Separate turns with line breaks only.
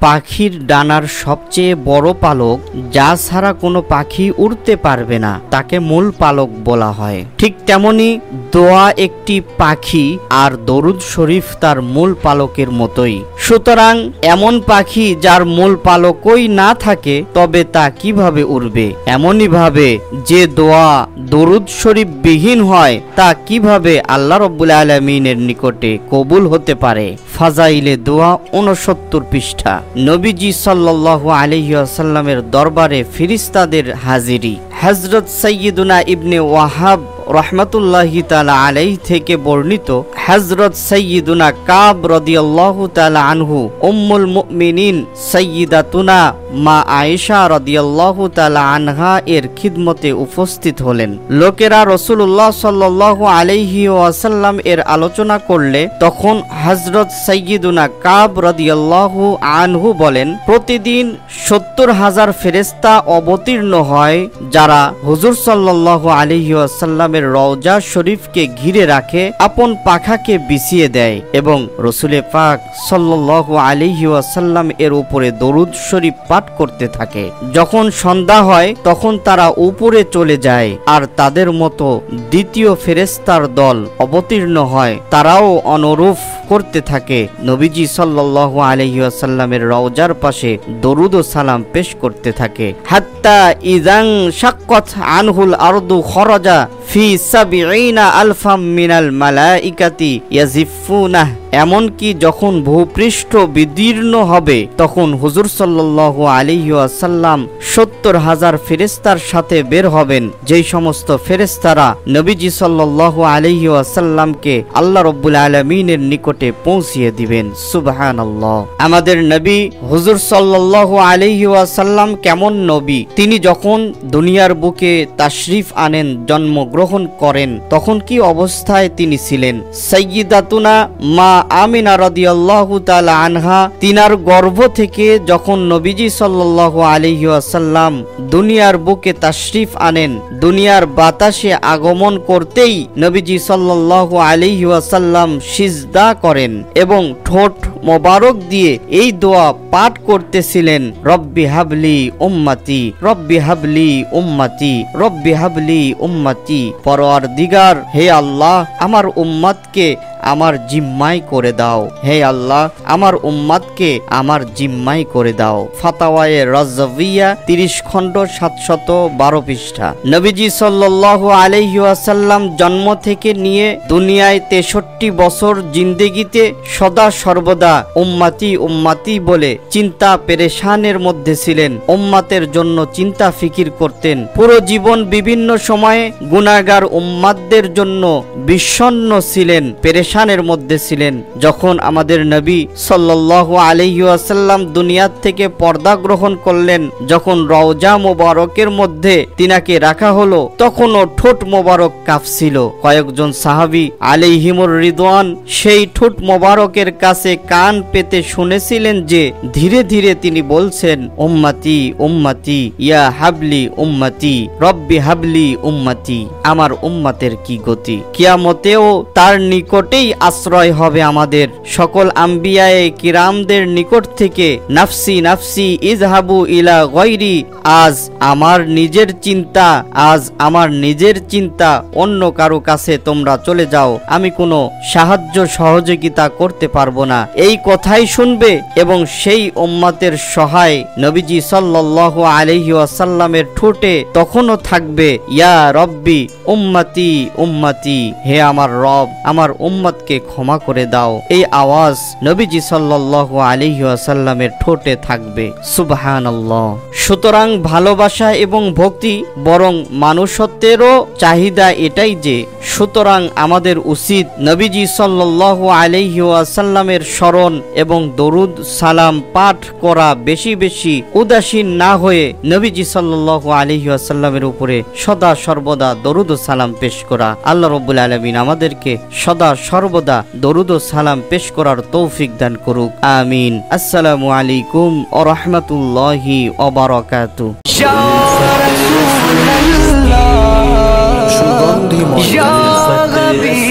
পাখির ডানার সবচেয়ে বড় পালক, যা ছাড়া কোনো পাখি উড়তে পারবে না, তাকে মূল পালক বলা হয়। ঠিক তেমনি দোয়া একটি পাখি আর দরুদ শরীফ তার মূল পালকের মতোই। সুতরাং এমন পাখি যার মূল পালকই না থাকে তবে তা কিভাবে উড়বে? এমনই ভাবে যে দোয়া দরুদ শরীফ বিহীন হয় তা কিভাবে আল্লাহ রাব্বুল আলামিনের নিকটে কবুল হতে পারে? ফাজাইলে দোয়া 69 পৃষ্ঠা। নবীজি সাল্লাল্লাহু আলাইহি ওয়াসাল্লামের দরবারে ফেরেশতাদের হাজিরি। হযরত সাইয়্যিদুনা ইবনে ওয়াহাব রহমাতুল্লাহি তাআলা আলাইহি থেকে বর্ণিত, হযরত সাইয়্যিদুনা কাব রাদিয়াল্লাহু তাআলা আনহু উম্মুল মুমিনিন সাইয়্যিদাতুনা মা আয়েশা রাদিয়াল্লাহু তাআলা আনহা এর খিদমতে উপস্থিত হলেন। লোকেরা রাসূলুল্লাহ সাল্লাল্লাহু আলাইহি ওয়াসাল্লাম এর আলোচনা করলে তখন হযরত সাইয়্যিদুনা কাব রাদিয়াল্লাহু আনহু বলেন, প্রতিদিন 70,000 ফেরেশতা অবতীর্ণ হয় যারা হুজুর সাল্লাল্লাহু আলাইহি ওয়াসাল্লাম রওজা শরীফকে ঘিরে রাখে, আপন পাখাকে বিছিয়ে দেয় এবং রাসূলে পাক সাল্লাল্লাহু আলাইহি ওয়াসাল্লাম এর উপরে দরুদ শরীফ পাঠ করতে থাকে। যখন সন্ধ্যা হয় তখন তারা উপরে চলে যায় আর তাদের মতো দ্বিতীয় ফেরেশতার দল অবতীর্ণ হয়, তারাও অনুরূপ করতে থাকে। নবীজি সাল্লাল্লাহু আলাইহি ওয়াসাল্লামের রওজার পাশে দরুদ ও সালাম পেশ করতে থাকে। হাত্তা ইযাং শাক্কাত আনহুল আরদু খরাজা ফি 70 আলফাম মিনাল মালাইকাতি ইয়াজিফুনাহ। এমনকি যখন ভূপৃষ্ঠ বিদীর্ণ হবে তখন হুজুর সাল্লাল্লাহু আলাইহি ওয়াসাল্লাম 70,000 ফেরেশতার সাথে বের হবেন, যেই সমস্ত ফেরেশতারা নবীজি সাল্লাল্লাহু আলাইহি ওয়াসাল্লামকে আল্লাহ রাব্বুল আলামিনের নিকটে পৌঁছিয়ে দিবেন। সুবহানাল্লাহ। আমাদের নবী হুজুর সাল্লাল্লাহু আলাইহি ওয়াসাল্লাম কেমন নবী! তিনি যখন দুনিয়ার বুকে তাশরিফ আনেন, জন্মগ্রহণ করেন, তখন কি অবস্থায় তিনি ছিলেন? সাইয়্যিদাতুনা মা আমিনা রাদিয়াল্লাহু তাআলা আনহা তিনার গর্ভ থেকে যখন নবীজি সাল্লাল্লাহু আলাইহি ওয়াসাল্লাম দুনিয়ার বুকে তাশরিফ আনেন, দুনিয়ার বাতাসে আগমন করতেই নবীজি সাল্লাল্লাহু আলাইহি ওয়াসাল্লাম সিজদা করেন এবং ঠোঁট মোবারক দিয়ে এই দোয়া পাঠ করতেছিলেন, রব্বি হাবলি উম্মতি, রব্বি হাবলি উম্মতি, রব্বি হাবলি উম্মতি। পরওয়ারদিগার, হে আল্লাহ, আমার উম্মতকে আমার জিম্মাই করে দাও। হে আল্লাহ, আমার উম্মতকে আমার জিম্মাই করে দাও। ফাতাওয়ায়ে রাজভিয়া 30 খণ্ড 712 পৃষ্ঠা। নবীজি সাল্লাল্লাহু আলাইহি ওয়াসাল্লাম জন্ম থেকে নিয়ে দুনিয়ায় 63 বছর জিন্দেগিতে সদা সর্বদা উম্মতি উম্মতি বলে চিন্তা পেরেশানের মধ্যে ছিলেন। উম্মতের জন্য চিন্তা ফিকির করতেন। পুরো জীবন বিভিন্ন সময়ে গুনাহগার উম্মতদের জন্য বিষণ্ণ ছিলেন, পেরেশানের মধ্যে ছিলেন। যখন আমাদের নবী সাল্লাল্লাহু আলাইহি ওয়াসাল্লাম দুনিয়ার থেকে পর্দা গ্রহণ করলেন, যখন রওজা মোবারকের মধ্যে তিনাকে রাখা হলো, তখনও ঠোঁট মোবারক কাঁপছিল। কয়েকজন সাহাবী আলাইহিমুর রিদওয়ান সেই ঠোঁট মোবারকের কাছে কান পেতে শুনেছিলেন যে ধীরে ধীরে তিনি বলছেন, উম্মতি উম্মতি ইয়া হাবলি উম্মতি, রব্বি হাবলি উম্মতি। আমার উম্মতের কি গতি! কিয়ামতেও তার নিকটেই আশ্রয় হবে আমাদের। সকল আম্বিয়ায়ে কিরামদের নিকট থেকে নাফসি নাফসি ইযহাবু ইলা গায়রি, আজ আমার নিজের চিন্তা, আজ আমার নিজের চিন্তা, অন্য কারো কাছে তোমরা চলে যাও, আমি কোনো সাহায্য সহযোগিতা করতে পারবো না। এই কথাই শুনবে এবং সেই উম্মতের সহায় নবীজি সাল্লাল্লাহু আলাইহি ওয়াসাল্লামের ঠোঁটে তখনও থাকবে, ইয়া রব্বি উম্মতি উম্মতি, হে আমার রব, আমার উম্মতকে ক্ষমা করে দাও। এই আওয়াজ নবীজি সাল্লাল্লাহু আলাইহি ওয়াসাল্লামের ঠোঁটে থাকবে। সুবহানাল্লাহ। সুতরাং ভালোবাসা এবং ভক্তি বরং মানুষত্বেরও চাহিদা এটাই যে, সুতরাং আমাদের উচিত নবীজি সাল্লাল্লাহু আলাইহি ওয়াসাল্লামের স্মরণ এবং দরুদ সালাম পাঠ করা, বেশি বেশি উদাসীন না হয়ে নবীজি সাল্লাল্লাহু আলাইহি ওয়াসাল্লামের উপরে সদা সর্বদা দরুদ ও সালাম পেশ করা। আল্লাহ রাব্বুল আলামিন আমাদেরকে সদা সর্বদা দরুদ ও সালাম পেশ করার তৌফিক দান করুক। আমিন। আসসালামু আলাইকুম ওয়া রাহমাতুল্লাহি ওয়া বারাকাতুহু। ইয়া রাসূলুল্লাহ, ইয়া হাবিব